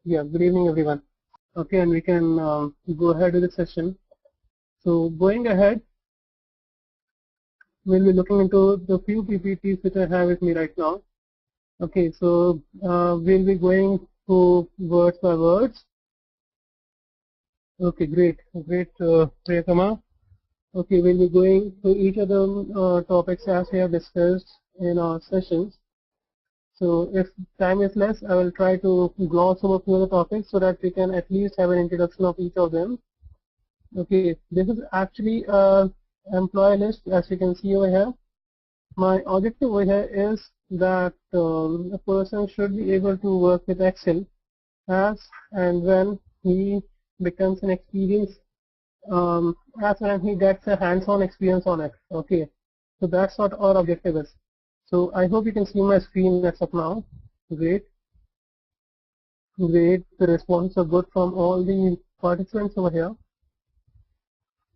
Yeah, good evening, everyone. Okay, and we can go ahead with the session. So going ahead, we'll be looking into the few PPTs which I have with me right now. Okay, so we'll be going through words by words. Okay, great, Priyakama. Okay, we'll be going through each of the topics as we have discussed in our sessions. So if time is less, I will try to gloss over a few of the topics so that we can at least have an introduction of each of them. Okay, this is actually a employee list, as you can see over here. My objective over here is that a person should be able to work with Excel as and when he becomes an experienced, as when he gets a hands-on experience on it. Okay, so that's what our objective is. So I hope you can see my screen as of now. Great. The response are good from all the participants over here.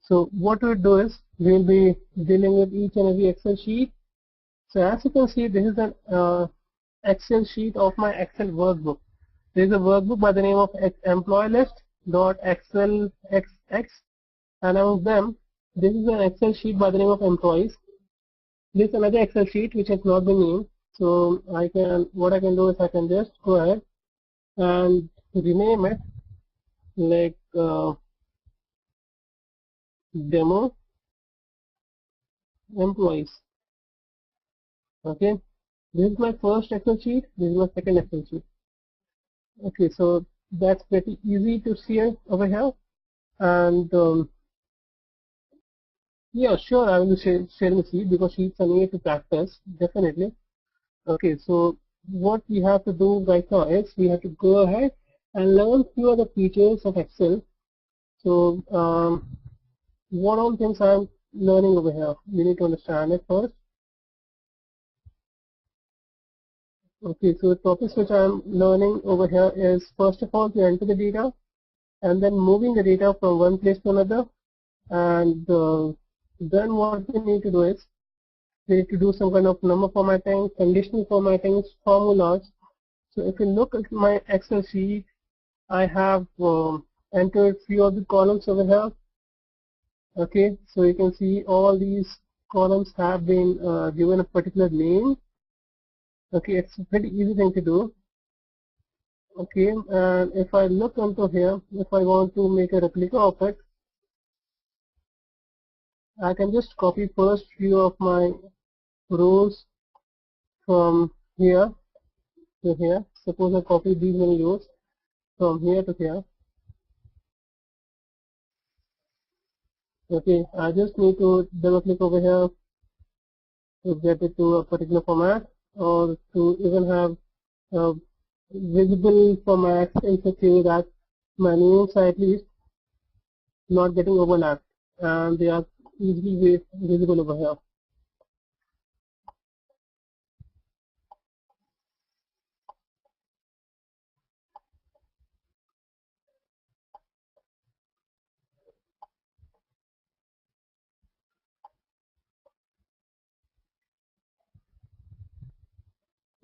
So what we'll do is we'll be dealing with each and every Excel sheet. So as you can see, this is an Excel sheet of my Excel workbook. There is a workbook by the name of employee list.excelxx, and among them, this is an Excel sheet by the name of employees. This is another Excel sheet which has not been named. So what I can do is I can just go ahead and rename it like demo employees. Okay, this is my first Excel sheet, this is my second Excel sheet. Okay, so that's pretty easy to see over here, and yeah, sure, I will share the sheet because sheets are needed to practice, definitely. Okay, so what we have to do right now is we have to go ahead and learn few of the features of Excel. So what all things I'm learning over here, we need to understand it first. Okay, so the topics which I'm learning over here is first of all to enter the data and then moving the data from one place to another, and then what we need to do is we need to do some kind of number formatting, conditional formatting, formulas. So if you look at my Excel sheet, I have entered few of the columns over here. Okay, so you can see all these columns have been given a particular name. Okay, it's a pretty easy thing to do. Okay, and if I look onto here, if I want to make a replica of it, I can just copy first few of my rows from here to here. Suppose I copy these many rows from here to here. Okay, I just need to double click over here to get it to a particular format, or to even have visible formats in such a way that my names are at least not getting overlapped and they are easily visible over here.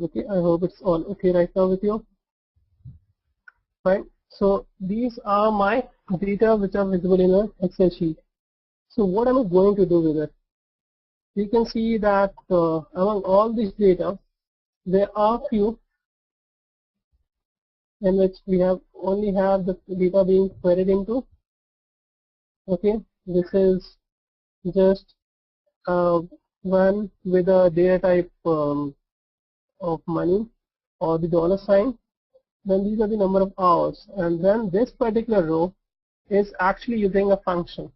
Okay, I hope it's all okay right now with you. Fine. So these are my data which are visible in an Excel sheet. So what am I going to do with it? You can see that among all this data, there are few in which we only have the data being queried into. Okay, this is just one with a data type of money or the dollar sign. Then these are the number of hours, and then this particular row is actually using a function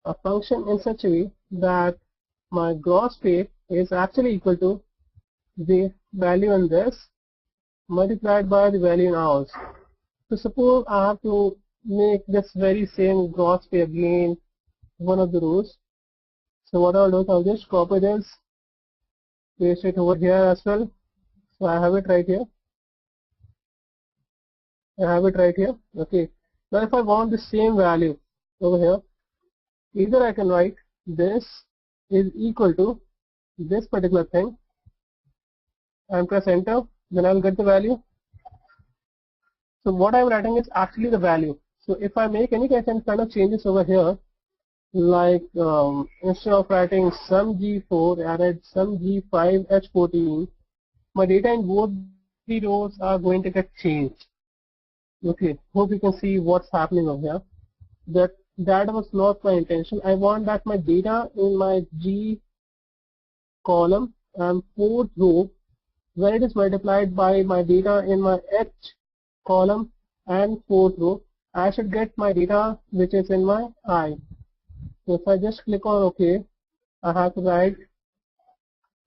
in such a way that my gross pay is actually equal to the value in this multiplied by the value in hours. So suppose I have to make this very same gross pay again one of the rows. So what I'll do is I'll just copy this, paste it over here as well. So I have it right here. Okay, now if I want the same value over here, either I can write this is equal to this particular thing and press enter, then I'll get the value. So what I'm writing is actually the value. So if I make any kind of changes over here, like instead of writing some G4, I write some G5 H14, my data in both the rows are going to get changed. Okay, hope you can see what's happening over here. That was not my intention. I want that my data in my G column and fourth row, when it is multiplied by my data in my H column and fourth row, I should get my data which is in my I. So if I just click on OK, I have to write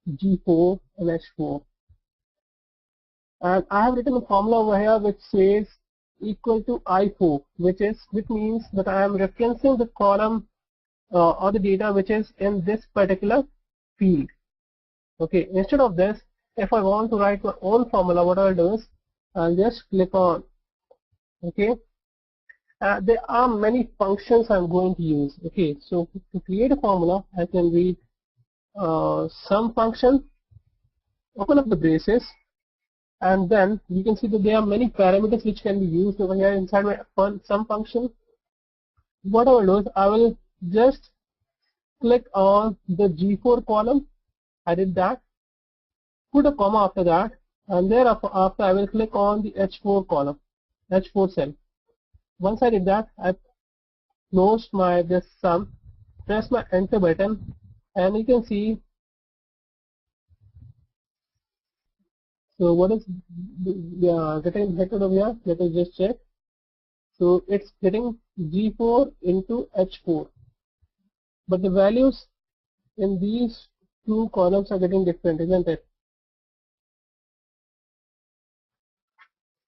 G4 and H4. And I have written a formula over here which says equal to I4, which means that I am referencing the column or the data which is in this particular field. Okay, instead of this, if I want to write my own formula, what I'll do is I'll just click on OK. There are many functions I'm going to use. Okay, so to create a formula, I can read sum function, open up the braces, and then you can see that there are many parameters which can be used over here inside my sum function. What I will do is I will just click on the G4 column. I did that. Put a comma after that, and thereafter I will click on the H4 column, H4 cell. Once I did that, I closed this sum, press my enter button, and you can see. So what is getting affected over here? Let us just check. So it's getting G4 into H4, but the values in these two columns are getting different, isn't it?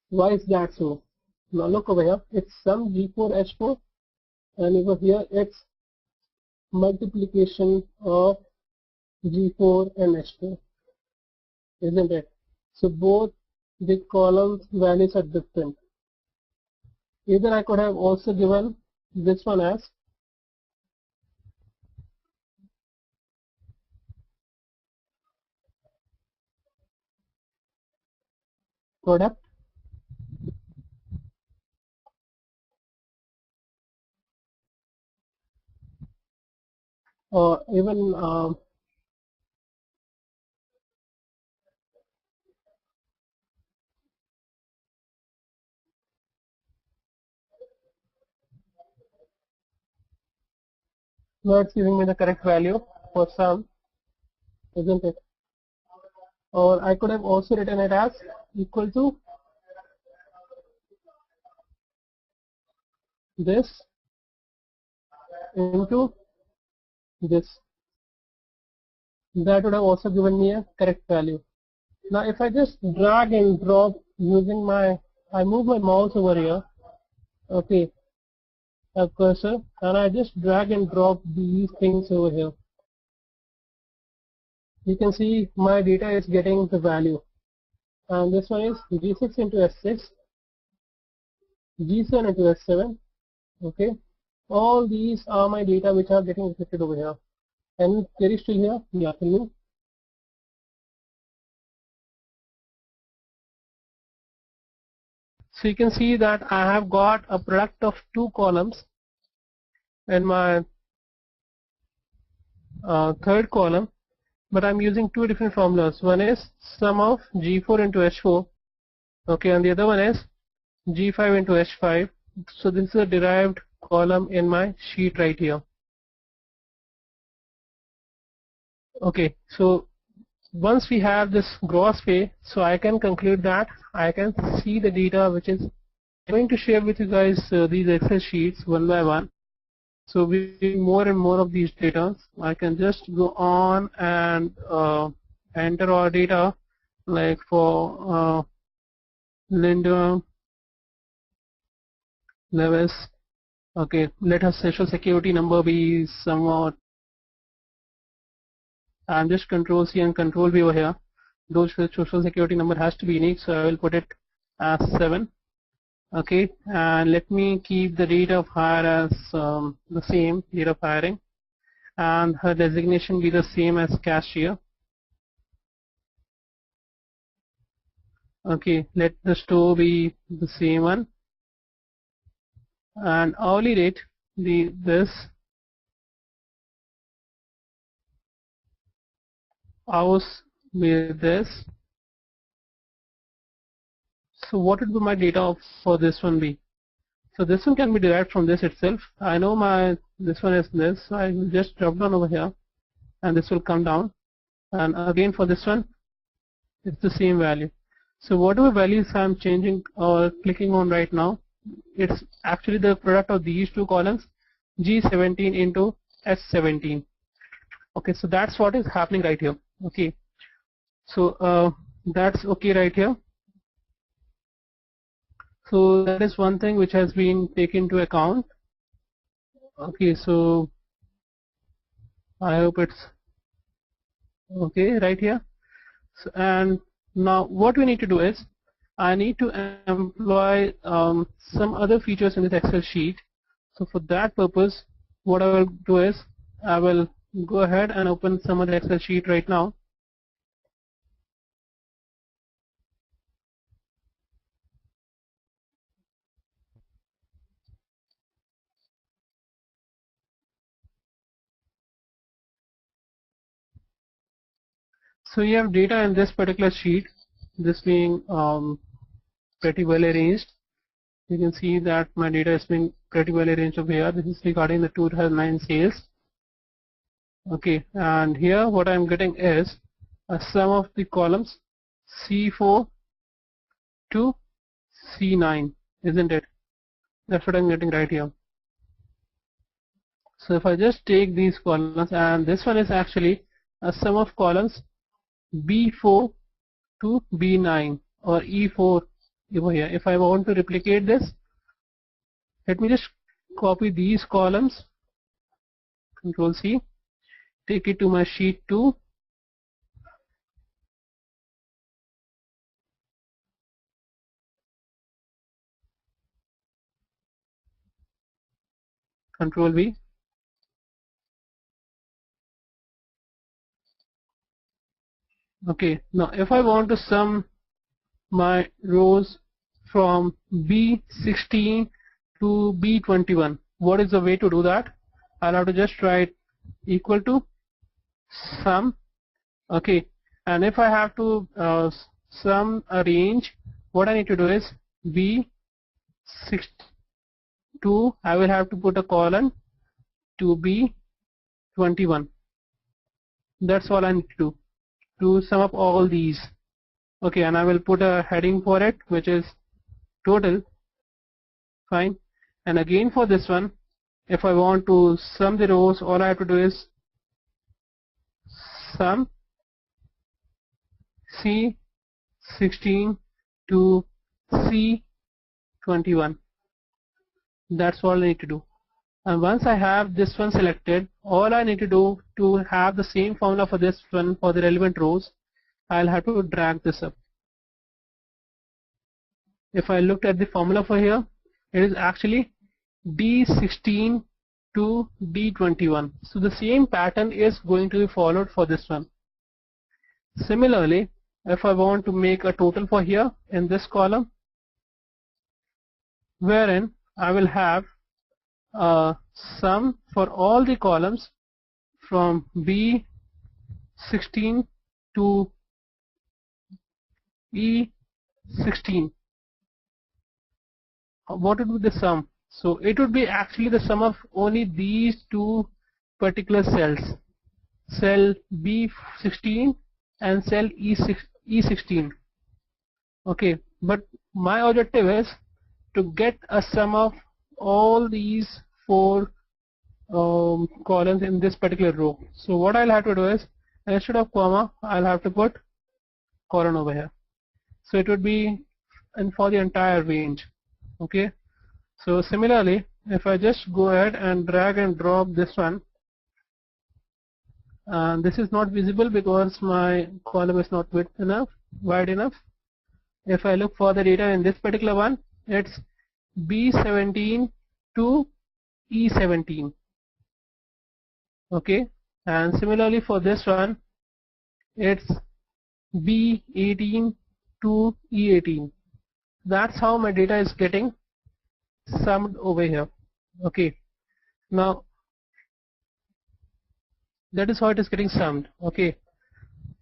Why is that so? Now look over here. It's sum G4 H4, and over here it's multiplication of G4 and H4, isn't it? So both the columns values are different. Either I could have also given this one as product, or even now it's giving me the correct value for sum, isn't it? Or I could have also written it as equal to this into this. That would have also given me a correct value. Now if I just drag and drop using I move my mouse over here, okay, a cursor, and I just drag and drop these things over here. You can see my data is getting the value, and this one is G6 into S6, G7 into S7. Okay, all these are my data which are getting reflected over here. And query still here? Yeah, tell me. So you can see that I have got a product of two columns in my third column, but I'm using two different formulas. One is sum of G4 into H4, okay, and the other one is G5 into H5. So this is a derived column in my sheet right here. Okay, so once we have this gross pay, so I can conclude that I can see the data which is going to share with you guys these Excel sheets one by one. So we more and more of these data. I can just go on and enter our data, like for Linda Levis. Okay, let her social security number be somewhat. I'm just Control C and Control V over here. Those social security number has to be unique, so I will put it as 7. Okay, and let me keep the date of hire as the same, date of hiring, and her designation be the same as cashier. Okay, let the store be the same one, and hourly rate this, hours with this. So what would be my data for this one be? So this one can be derived from this itself. I know this one is this, so I will just drop down over here, and this will come down. And again for this one, it's the same value. So whatever values I'm changing or clicking on right now, it's actually the product of these two columns, G17 into S17. Okay, so that's what is happening right here. Okay, so that's okay right here. So that is one thing which has been taken into account. Okay, so I hope it's okay right here. So, and now what we need to do is, I need to employ some other features in this Excel sheet. So for that purpose, what I will do is, I will go ahead and open some other Excel sheet right now. So you have data in this particular sheet, this being pretty well arranged. You can see that my data is being pretty well arranged over here. This is regarding the 2009 sales. Okay, and here what I'm getting is a sum of the columns C4 to C9, isn't it? That's what I'm getting right here. So if I just take these columns, and this one is actually a sum of columns B4 to B9 or E4 over here. If I want to replicate this, let me just copy these columns, Control C, take it to my sheet 2, Control V. Okay, now if I want to sum my rows from B16 to B21, what is the way to do that? I'll have to just write equal to sum. Okay, and if I have to sum a range, what I need to do is B62, I will have to put a colon to B21. That's all I need to do to sum up all these. Okay, and I will put a heading for it, which is total. Fine. And again for this one, if I want to sum the rows, all I have to do is sum C16 to C21. That's all I need to do. And once I have this one selected, all I need to do to have the same formula for this one for the relevant rows, I'll have to drag this up. If I looked at the formula for here, it is actually D16 to D21. So the same pattern is going to be followed for this one. Similarly, if I want to make a total for here in this column, wherein I will have a sum for all the columns from B16 to E16. What would be the sum? So it would be actually the sum of only these two particular cells, cell B16 and cell E16. Okay, but my objective is to get a sum of all these four columns in this particular row. So what I'll have to do is, instead of comma, I'll have to put colon over here. So it would be and for the entire range. Okay, so similarly, if I just go ahead and drag and drop this one, this is not visible because my column is not wide enough. If I look for the data in this particular one, it's B17 to E17. Okay, and similarly for this one, it's B18 to E18. That's how my data is getting summed over here. Okay, now that is how it is getting summed. Okay,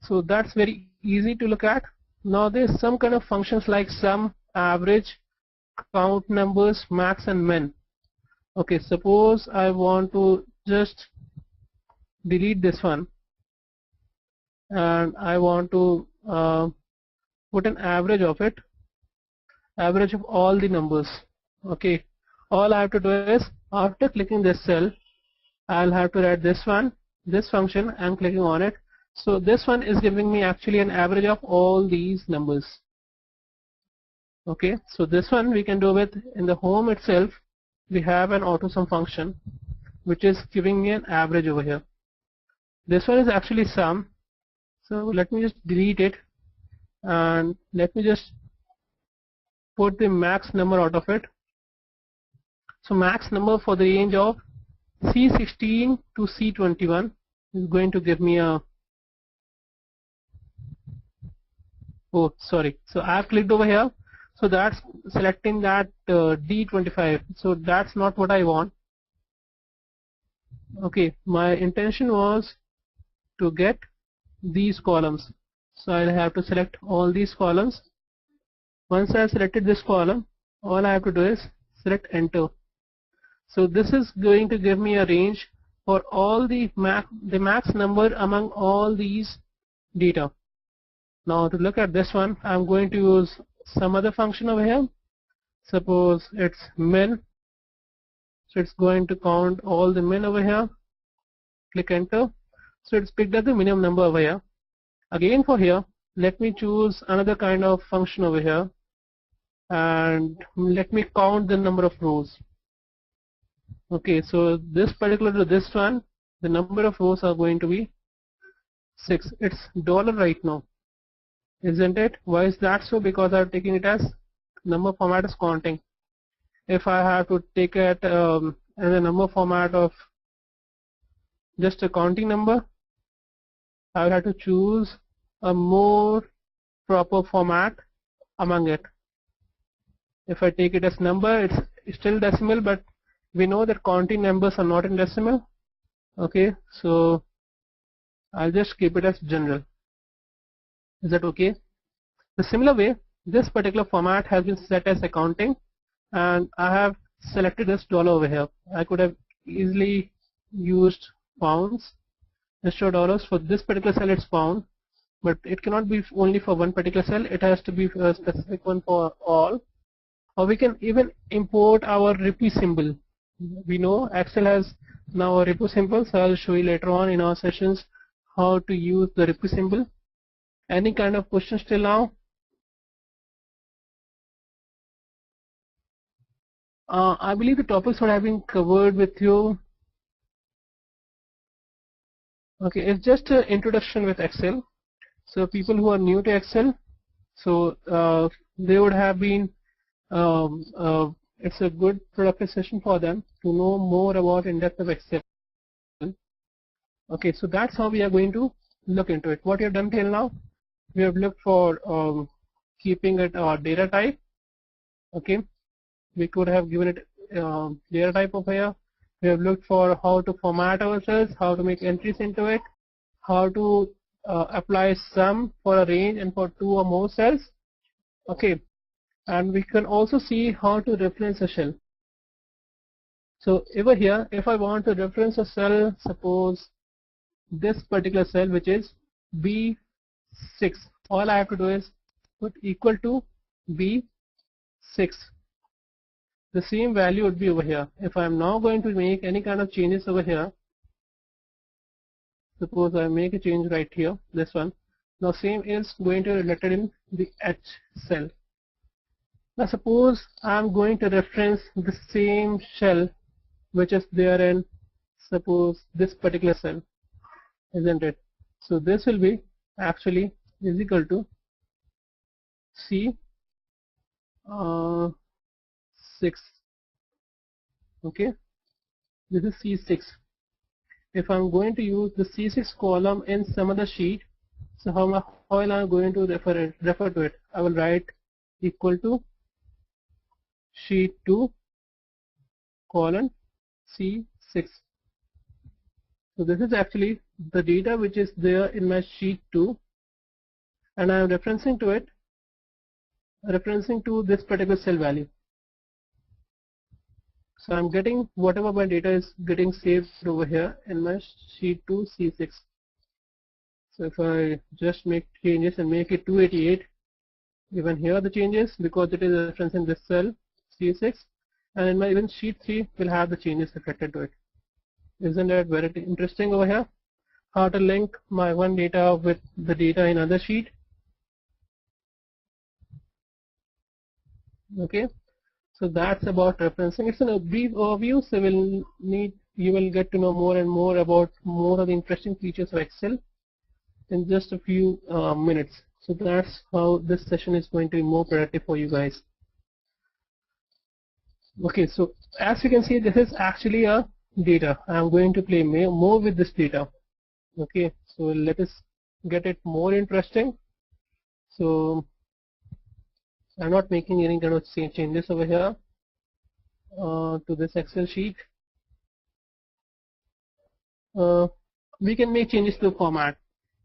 so that's very easy to look at. Now there's some kind of functions like sum, average, count numbers, max and min. Okay, suppose I want to just delete this one and I want to put an average of it, average of all the numbers. Okay, all I have to do is after clicking this cell, I'll have to write this one, this function, and clicking on it. So this one is giving me actually an average of all these numbers. Okay, so this one we can do with in the home itself. We have an AutoSum function which is giving me an average over here. This one is actually sum. So let me just delete it and let me just put the max number out of it. So max number for the range of C16 to C21 is going to give me a, oh sorry, so I have clicked over here, so that's selecting that D25, so that's not what I want. Okay, my intention was to get these columns, so I'll have to select all these columns. Once I have selected this column, all I have to do is select enter. So this is going to give me a range for all the max number among all these data. Now to look at this one, I'm going to use some other function over here. Suppose it's min, so it's going to count all the min over here. Click enter, so it's picked up the minimum number over here. Again for here, let me choose another kind of function over here and let me count the number of rows. Okay, so this particular to this one, the number of rows are going to be 6. It's dollar right now, isn't it? Why is that so? Because I'm taking it as number format is counting. If I have to take it as a number format of just a counting number, I will have to choose a more proper format among it. If I take it as number, it's still decimal, but we know that counting numbers are not in decimal. Okay, so I'll just keep it as general. Is that okay? The similar way, this particular format has been set as accounting, and I have selected this dollar over here. I could have easily used pounds instead of dollars. For this particular cell, it's pound, but it cannot be only for one particular cell. It has to be a specific one for all. Or we can even import our rupee symbol. We know Excel has now a rupee symbol, so I'll show you later on in our sessions how to use the rupee symbol. Any kind of questions till now? I believe the topics would have been covered with you. Okay, it's just an introduction with Excel. So people who are new to Excel, so they would have been it's a good productive session for them to know more about in-depth of Excel. Okay, so that's how we are going to look into it. What we have done till now, we have looked for keeping it our data type. Okay, we could have given it data type over here. We have looked for how to format our cells, how to make entries into it, how to apply sum for a range and for 2 or more cells. Okay, and we can also see how to reference a cell. So over here, if I want to reference a cell, suppose this particular cell which is B6, all I have to do is put equal to B6. The same value would be over here. If I am now going to make any kind of changes over here, suppose I make a change right here, this one, now same is going to be reflected in the H cell. Now suppose I am going to reference the same cell which is there in, suppose, this particular cell, isn't it? So this will be actually is equal to C6. Okay, this is C6. If I'm going to use the C6 column in some other sheet, So how am I going to refer to it? I will write equal to sheet 2 colon C6. So this is actually the data which is there in my sheet 2, and I am referencing to this particular cell value. So I'm getting whatever my data is getting saved over here in my sheet 2 C6. So if I just make changes and make it 288, even here the changes because it is referencing this cell C6, and in my even sheet 3 will have the changes affected to it. Isn't that very interesting over here? How to link my one data with the data in other sheet. Okay, so that's about referencing. It's a brief overview, so you will get to know more and more about more of the interesting features of Excel in just a few minutes. So that's how this session is going to be more productive for you guys. Okay, so as you can see, this is actually a data. I'm going to play more with this data. Okay, so let us get it more interesting. So I'm not making any kind of changes over here to this Excel sheet. We can make changes to the format.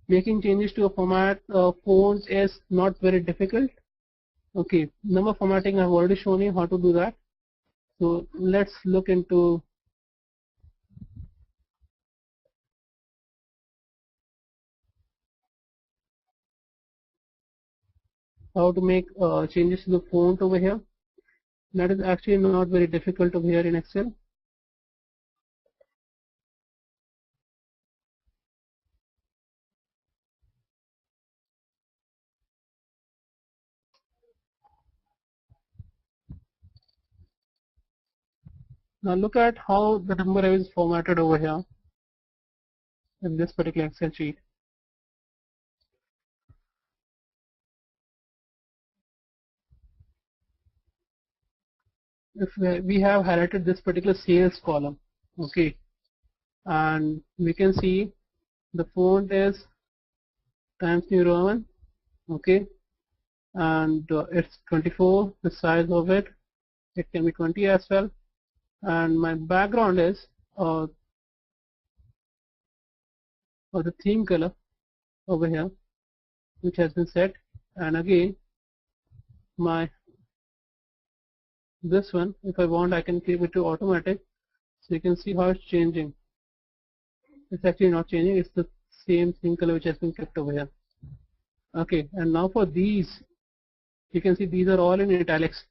Making changes to a format font is not very difficult. Okay, number formatting I've already shown you how to do that. So let's look into how to make changes to the font over here. That is actually not very difficult over here in Excel. Now look at how the number is formatted over here in this particular Excel sheet. If we have highlighted this particular sales column, okay, and we can see the font is Times New Roman, okay, and it's 24, the size of it can be 20 as well, and my background is or the theme color over here, which has been set, and again this one, if I want, I can keep it to automatic, so you can see how it's changing. It's actually not changing, it's the same theme color which has been kept over here. Okay, and now for these, you can see these are all in italics.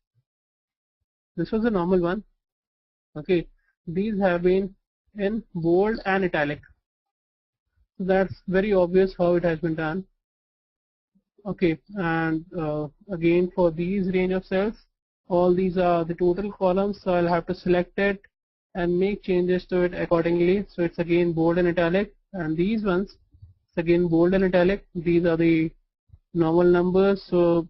This was the normal one. Okay, these have been in bold and italic. So that's very obvious how it has been done. Okay, and again for these range of cells, all these are the total columns, so I'll have to select it and make changes to it accordingly. So it's again bold and italic, and these ones, it's again bold and italic. These are the normal numbers, so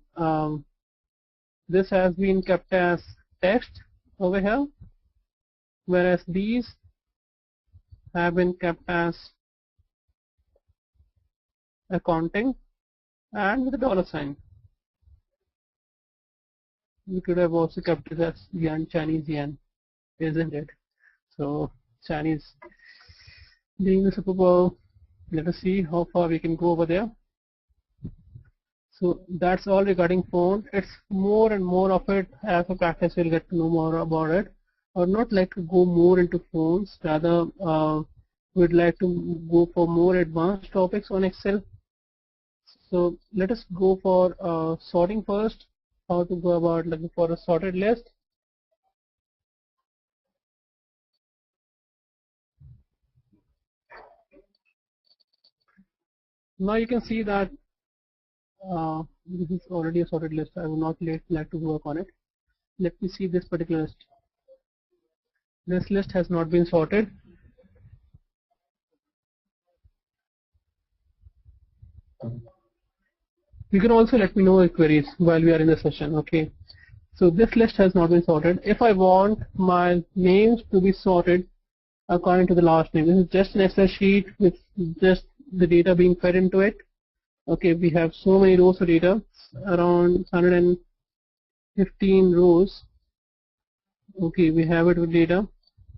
this has been kept as text over here, whereas these have been kept as accounting and with a dollar sign. We could have also kept it as yen, Chinese yen, isn't it? So Chinese being the superpower, let us see how far we can go over there. So that's all regarding font. It's more and more of it as a practice. We'll get to know more about it. I would not like to go more into fonts. Rather, we'd like to go for more advanced topics on Excel. So let us go for sorting first. How to go about looking for a sorted list. Now you can see that this is already a sorted list. I would not like to work on it. Let me see this particular list. This list has not been sorted. You can also let me know your queries while we are in the session. Okay. So this list has not been sorted. If I want my names to be sorted according to the last name, this is just an Excel sheet with just the data being fed into it. Okay, we have so many rows of data, around 115 rows. Okay, we have it with data.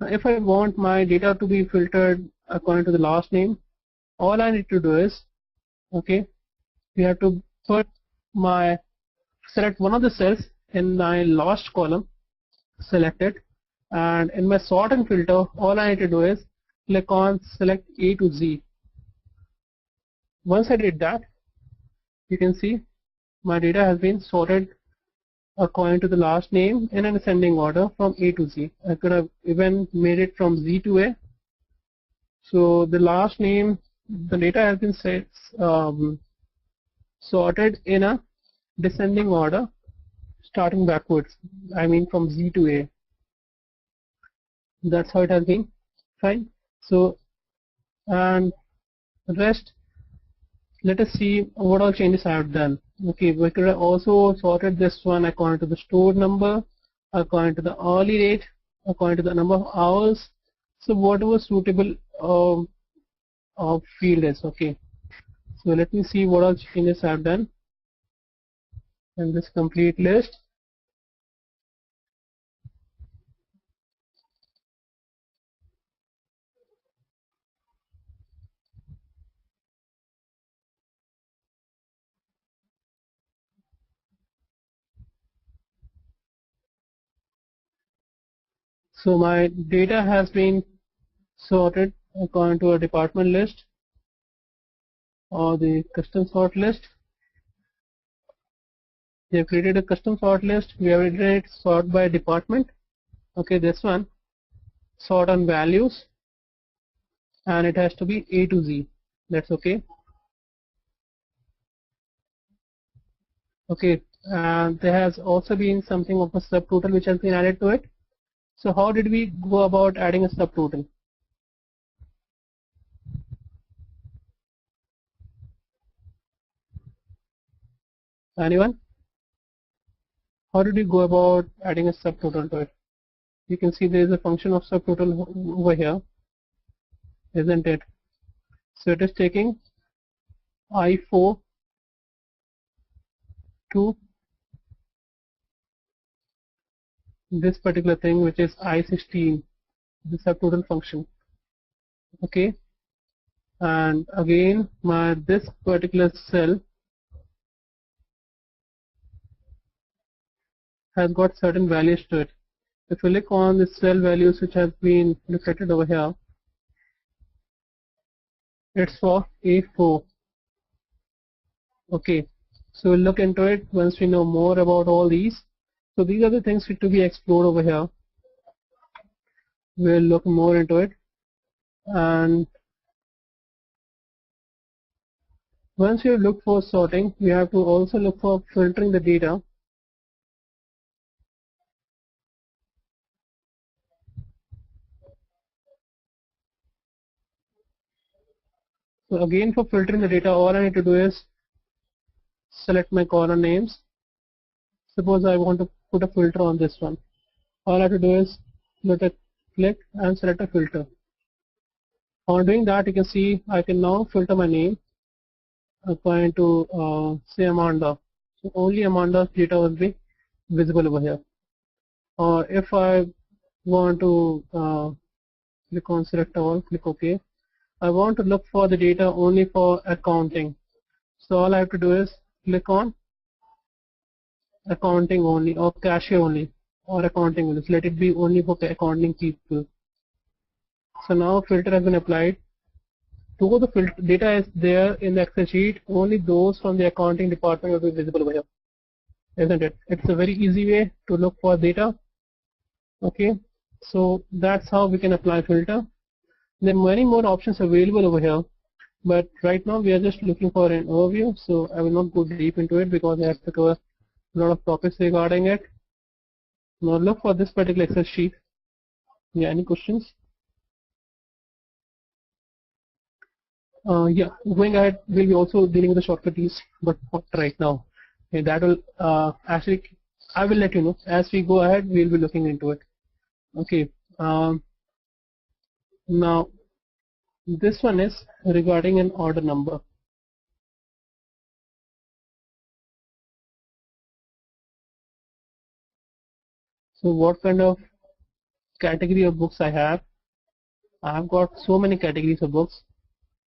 If I want my data to be filtered according to the last name, all I need to do is, okay, we have to select one of the cells in my last column, select it, and in my sort and filter, all I need to do is click on select A to Z. Once I did that, you can see my data has been sorted according to the last name in an ascending order from A to Z. I could have even made it from Z to A. So the last name, the data has been sorted in a descending order, starting backwards. I mean from Z to A. That's how it has been. Fine. So, and rest, let us see what all changes I have done. Okay, we could have also sorted this one according to the stored number, according to the hourly rate, according to the number of hours. So whatever suitable field is. Okay. So let me see what all changes I have done in this complete list. So my data has been sorted according to a department list or the custom sort list. We have created a custom sort list. We have written it sort by department. Okay, this one sort on values, and it has to be A to Z. That's okay. Okay, and there has also been something of a subtotal which has been added to it. So how did we go about adding a subtotal? Anyone? How did we go about adding a subtotal to it? You can see there is a function of subtotal over here, isn't it? So it is taking I4 to this particular thing, which is I16, the subtotal function. Okay, and again this particular cell has got certain values to it. If you look on the cell values which have been reflected over here, it's for A4. Okay, so we'll look into it once we know more about all these. So these are the things to be explored over here. We'll look more into it, and once you look for sorting, we have to also look for filtering the data. So again, for filtering the data, all I need to do is select my column names. Suppose I want to put a filter on this one. All I have to do is click and select a filter. On doing that, you can see I can now filter my name according to say Amanda. So only Amanda's data will be visible over here. Or if I want to click on select all, click OK. I want to look for the data only for accounting. So all I have to do is click on accounting only, or cashier only, or accounting only. So let it be only for accounting people. So now filter has been applied. Though the filter data is there in the Excel sheet, only those from the accounting department will be visible over here, isn't it? It's a very easy way to look for data. Okay, so that's how we can apply filter. There are many more options available over here, but right now we are just looking for an overview, so I will not go deep into it because I have to cover a lot of topics regarding it. Now look for this particular Excel sheet. Yeah, any questions? Yeah, going ahead, we'll be also dealing with the shortcut keys, but not right now. Okay, that will actually, I will let you know as we go ahead. We'll be looking into it. Okay. Now, this one is regarding an order number. So what kind of category of books I have? I have got so many categories of books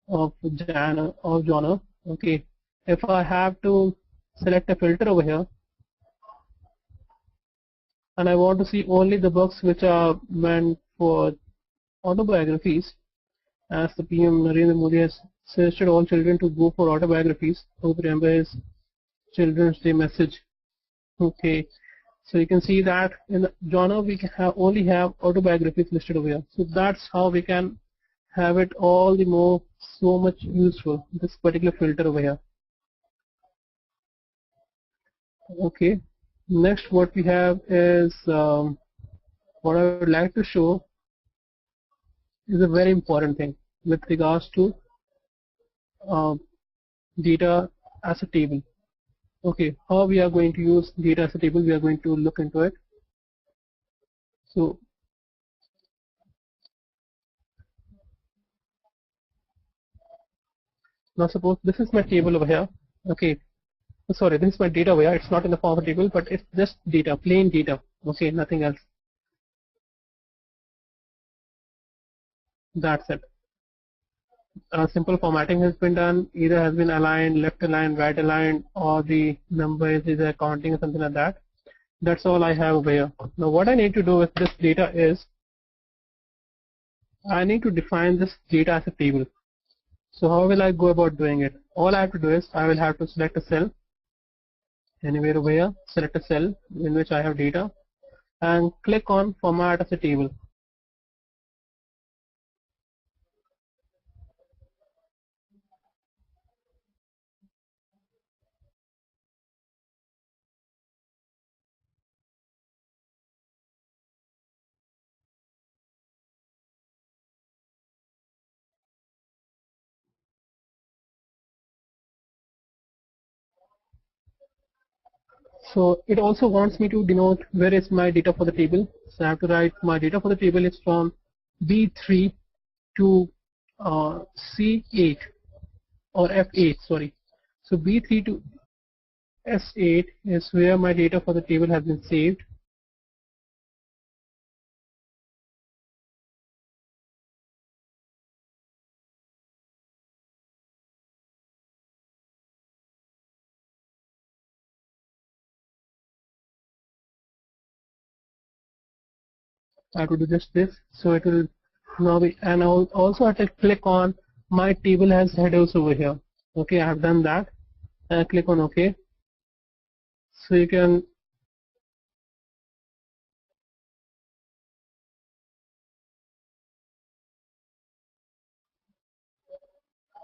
of genre. Okay, if I have to select a filter over here, and I want to see only the books which are meant for autobiographies, as the PM Narendra Modi has suggested all children to go for autobiographies. Hope remember his Children's Day message. Okay, so you can see that in the genre we can only have autobiographies listed over here. So that's how we can have it all the more so much useful, this particular filter over here. Okay, next what we have is what I would like to show is a very important thing with regards to data as a table. Okay, how we are going to use data as a table, we are going to look into it. So now suppose this is my table over here. Okay, sorry, this is my data over here. It's not in the form of a table, but it's just data, plain data. Okay, nothing else. That's it. Simple formatting has been done, either has been aligned, left aligned, right aligned, or the number is either counting or something like that. That's all I have over here. Now what I need to do with this data is I need to define this data as a table. So how will I go about doing it? All I have to do is I will have to select a cell anywhere over here, select a cell in which I have data and click on format as a table. So it also wants me to denote where is my data for the table. So I have to write my data for the table is from B3 to C8 or F8, sorry. So B3 to S8 is where my data for the table has been saved. I have to do just this. So it will now be, and I'll also have to click on my table has headers over here. Okay, I have done that. And I click on OK. So you can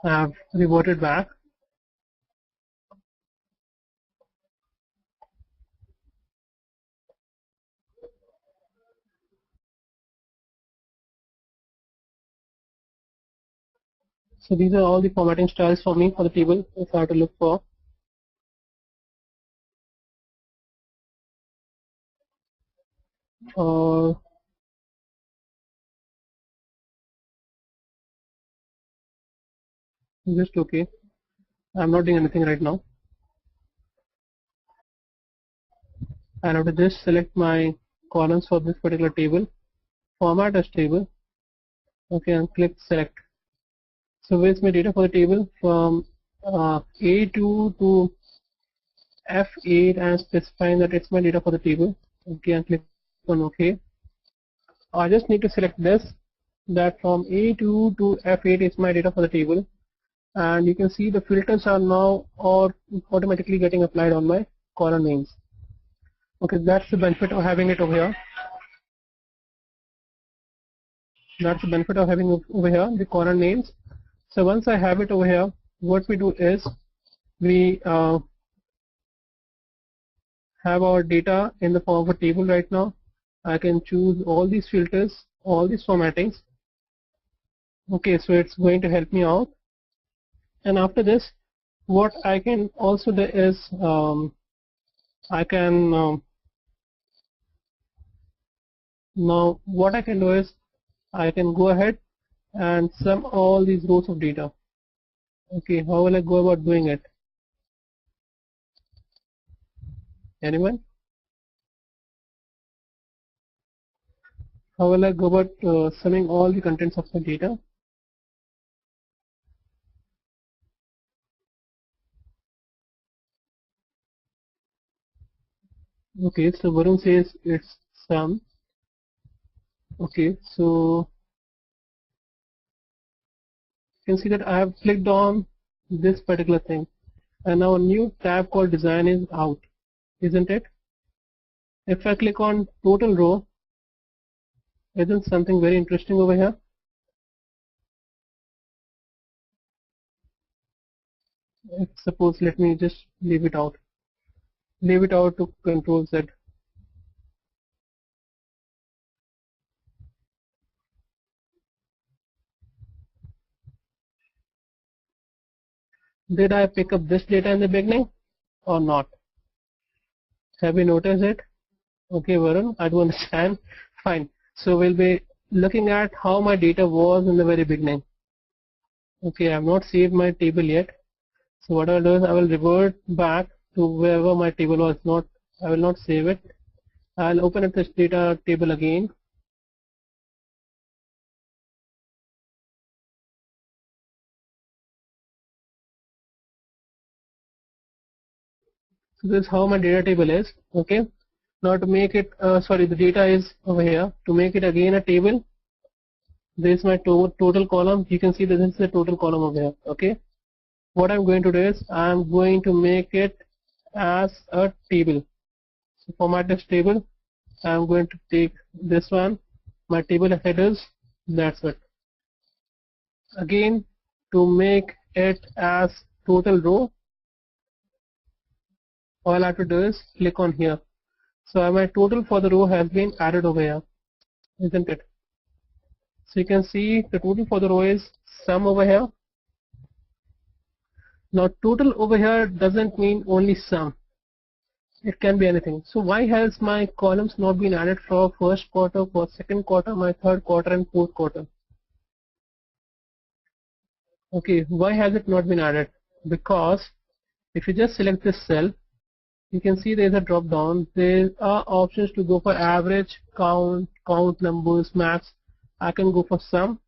have reverted back. So these are all the formatting styles for me for the table if I have to look for. Just okay. I'm not doing anything right now. I have to just select my columns for this particular table, format as table. Okay, and click select. So where's my data for the table from A2 to F8 and specifying that it's my data for the table. Okay, and click on OK. I just need to select this, that from A2 to F8 is my data for the table, and you can see the filters are now automatically getting applied on my column names. Okay, that's the benefit of having it over here. That's the benefit of having over here the column names. So once I have it over here, what we do is we have our data in the form of a table right now. I can choose all these filters, all these formattings. Okay, so it's going to help me out. And after this, what I can also do is I can now what I can do is I can go ahead and sum all these rows of data. Okay, how will I go about doing it? Anyone? how will I go about summing all the contents of the data? Okay, so Varun says it's sum. Okay, so you can see that I have clicked on this particular thing, and now a new tab called design is out, isn't it? If I click on total row, isn't something very interesting over here? Suppose let me just leave it out to Control Z. Did I pick up this data in the beginning or not? Have you noticed it? Okay, Varun, I do understand. Fine. So we'll be looking at how my data was in the very beginning. Okay, I have not saved my table yet. So what I'll do is I will revert back to wherever my table was. I will not save it. I'll open up this data table again. So this is how my data table is. Okay. Now to make it, the data is over here. To make it again a table, this is my total column. You can see that this is the total column over here. Okay. What I'm going to do is I'm going to make it as a table. So format this table. I'm going to take this one, my table headers. That's it. Again, to make it as total row, all I have to do is click on here. So my total for the row has been added over here, isn't it? So you can see the total for the row is sum over here. Now total over here doesn't mean only sum. It can be anything. So why has my columns not been added for first quarter, for second quarter, my third quarter and fourth quarter? Okay, why has it not been added? Because if you just select this cell, you can see there is a drop down. There are options to go for average, count numbers, max. I can go for sum,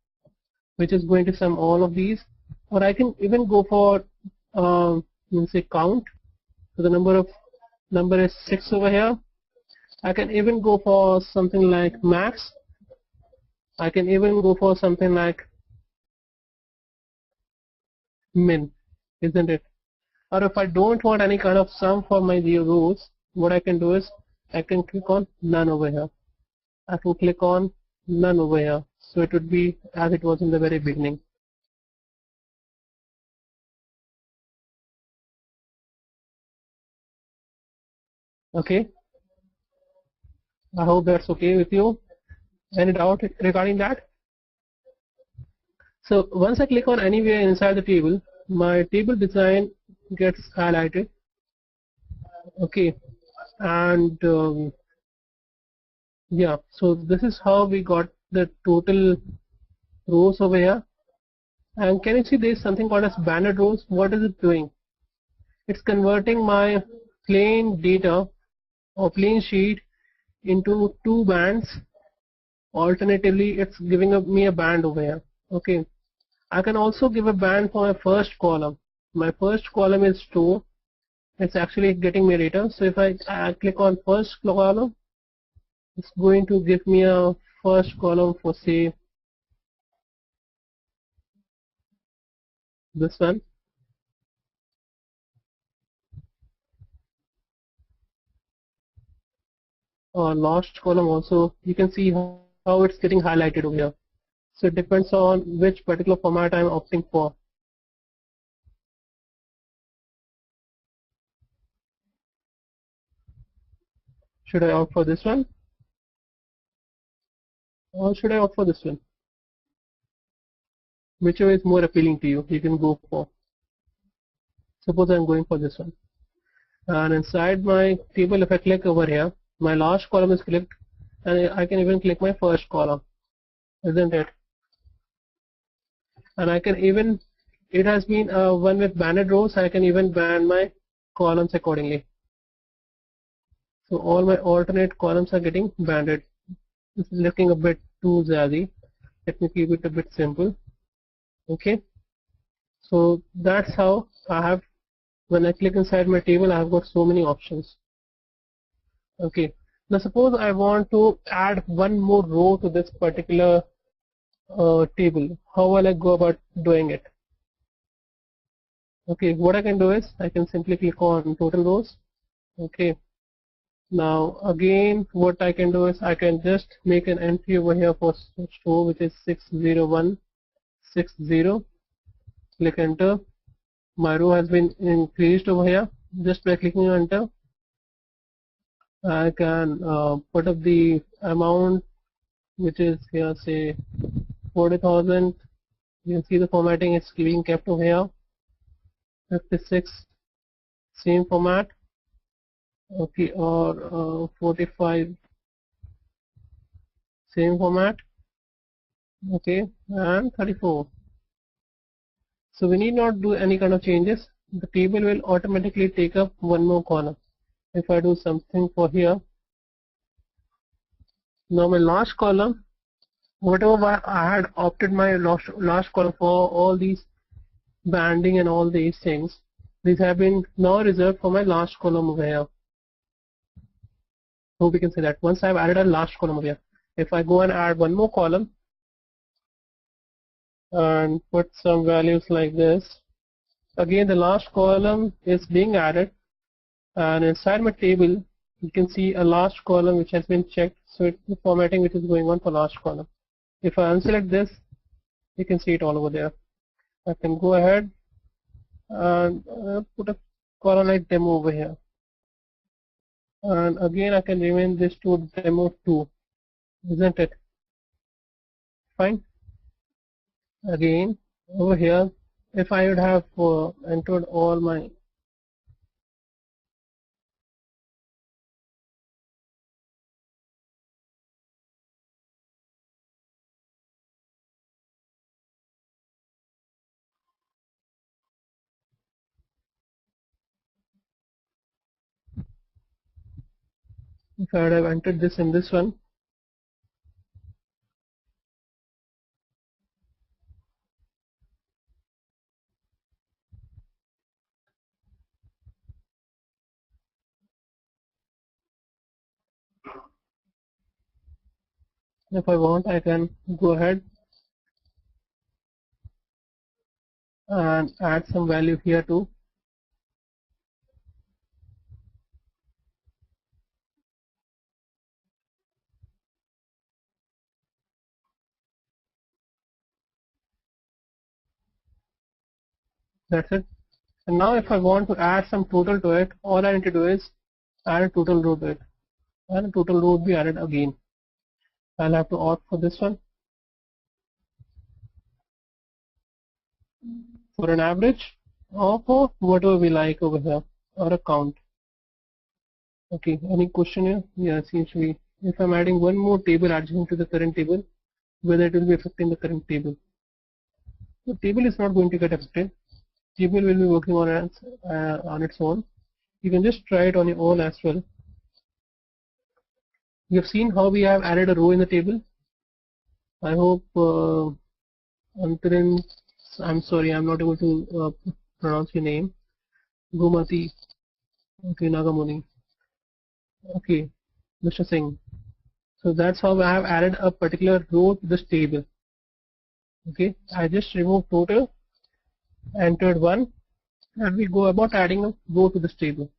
which is going to sum all of these, or I can even go for say count. So the number is 6 over here. I can even go for something like max. I can even go for something like min, isn't it? Or if I don't want any kind of sum for my rows, what I can do is I can click on none over here. I can click on none over here. So it would be as it was in the very beginning. Okay. I hope that's okay with you. Any doubt regarding that? So once I click on anywhere inside the table, my table design gets highlighted. Okay. And yeah, so this is how we got the total rows over here. And can you see there is something called as banded rows? What is it doing? It's converting my plain data or plain sheet into two bands. Alternatively, it's giving me a band over here. Okay. I can also give a band for my first column. My first column is store. It's actually getting me data. So if I click on first column, it's going to give me a first column for say this one. Or last column also, you can see how it's getting highlighted over here. So it depends on which particular format I'm opting for. Should I opt for this one? Or should I opt for this one? Whichever is more appealing to you, you can go for. Suppose I'm going for this one. And inside my table, if I click over here, my last column is clicked, and I can even click my first column, isn't it? And I can even, it has been one with banded rows, I can even band my columns accordingly. So all my alternate columns are getting banded. This is looking a bit too jazzy. Let me keep it a bit simple. Okay. So that's how I have, when I click inside my table, I have got so many options. Okay. Now suppose I want to add one more row to this particular table. How will I go about doing it? Okay, what I can do is I can simply click on total rows. Okay. Now again, what I can do is I can just make an entry over here for store, which is 60160. Click enter. My row has been increased over here. Just by clicking enter, I can put up the amount, which is here, say 40,000. You can see the formatting is being kept over here. 56, same format. Okay, or 45, same format. Okay, and 34. So we need not do any kind of changes. The table will automatically take up one more column. If I do something for here, now my last column, whatever I had opted my last column for all these banding and all these things, these have been now reserved for my last column over here. So we can say that once I've added a last column over here, if I go and add one more column and put some values like this, again the last column is being added, and inside my table you can see a last column which has been checked, so it's the formatting which is going on for last column. If I unselect this, you can see it all over there. I can go ahead and put a column like demo over here, and again I can rename this to demo 2, isn't it? Fine. Again over here, if I would have entered all my if I would have entered this in this one, if I want, I can go ahead and add some value here too. That's it. And now if I want to add some total to it, all I need to do is add a total row to it, and a total row would be added again. I'll have to opt for this one for an average, or for whatever we like over here, or a count. Okay, any question here? Yeah, seems to be. If I'm adding one more table adjacent to the current table, whether it will be affecting the current table. The table is not going to get affected. Table will be working on its own. You can just try it on your own as well. You have seen how we have added a row in the table. I hope Antarin, I'm sorry, I'm not able to pronounce your name. Gumati, okay, Nagamuni. Okay, Mr. Singh. So that's how I have added a particular row to this table. Okay, I just removed total, entered 1, and we go about adding a row to this table.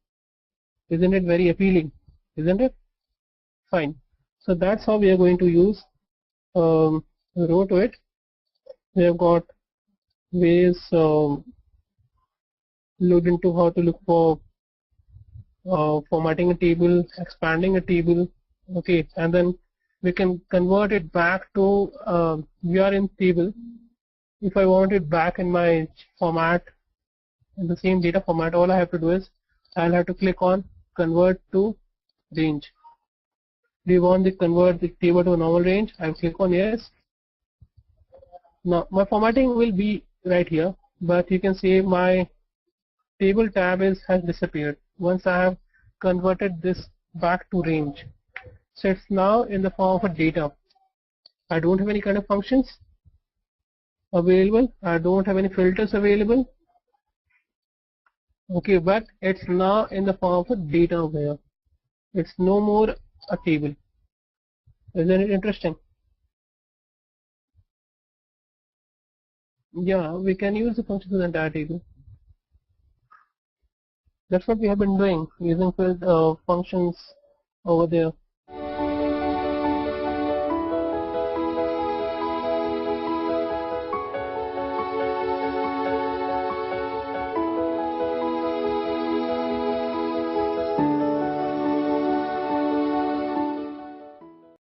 Isn't it very appealing? Isn't it? Fine. So that's how we are going to use a row to it. We have got ways looked into how to look for formatting a table, expanding a table, okay, and then we can convert it back to we are in table. If I want it back in my format, in the same data format, all I have to do is I'll have to click on convert to range. Do you want to convert the table to a normal range? I'll click on yes. Now my formatting will be right here, but you can see my table tab has disappeared once I have converted this back to range. So it's now in the form of a data. I don't have any kind of functions available. I don't have any filters available. Okay, but it's now in the form of a data over here. It's no more a table. Isn't it interesting? Yeah, we can use the functions in the entire table. That's what we have been doing, using functions over there.